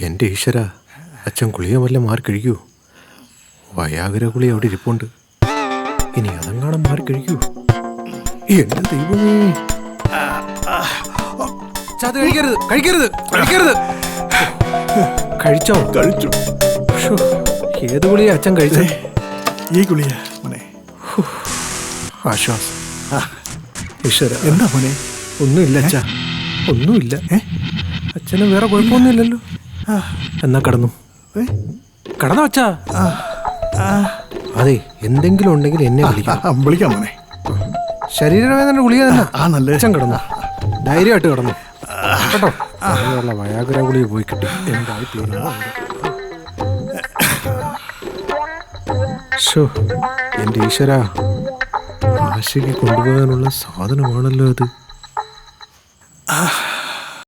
എൻ്റെ ഈശ്വര, അച്ഛൻ ഗുളിക വല്ലതും മാറി കഴിക്കൂ. വയാഗ്ര ഗുളി അവിടെ ഇരിപ്പുണ്ട്. ഇനി അതങ്ങാണം മാറി കഴിക്കൂ. എൻ്റെ ദൈവമേ, അത് കഴിക്കരുത്, കഴിക്കരുത്, കഴിക്കരുത്. കഴിച്ചോ? കഴിച്ചു. ഏത് ഗുളിയാ അച്ഛൻ കഴിച്ചേ? ഈ ഗുളിയ മോനെ. ആശ്വാസം. ഈശ്വര, എന്താ മോനെ? ഒന്നുമില്ല അച്ഛാ, ഒന്നുമില്ല. അച്ഛന് വേറെ കുഴപ്പമൊന്നുമില്ലല്ലോ. എന്നാ കടന്നു, കടന്നു അച്ഛാ. അതെ, എന്തെങ്കിലും ഉണ്ടെങ്കിൽ എന്നെ വിളിക്കാം മോനെ. ശരീരവേദന ഗുളിക തന്നെ. നല്ല അച്ഛൻ കിടന്നു, ധൈര്യമായിട്ട് കിടന്നു കേട്ടോ. അങ്ങനെയുള്ള വയാഗ്ര ഗുളിക പോയി കിട്ടി. എന്തായി തീരുമാനം. എൻ്റെ ഈശ്വര, ആശയ്ക്ക് കൊണ്ടുപോകാനുള്ള സാധനമാണല്ലോ അത്.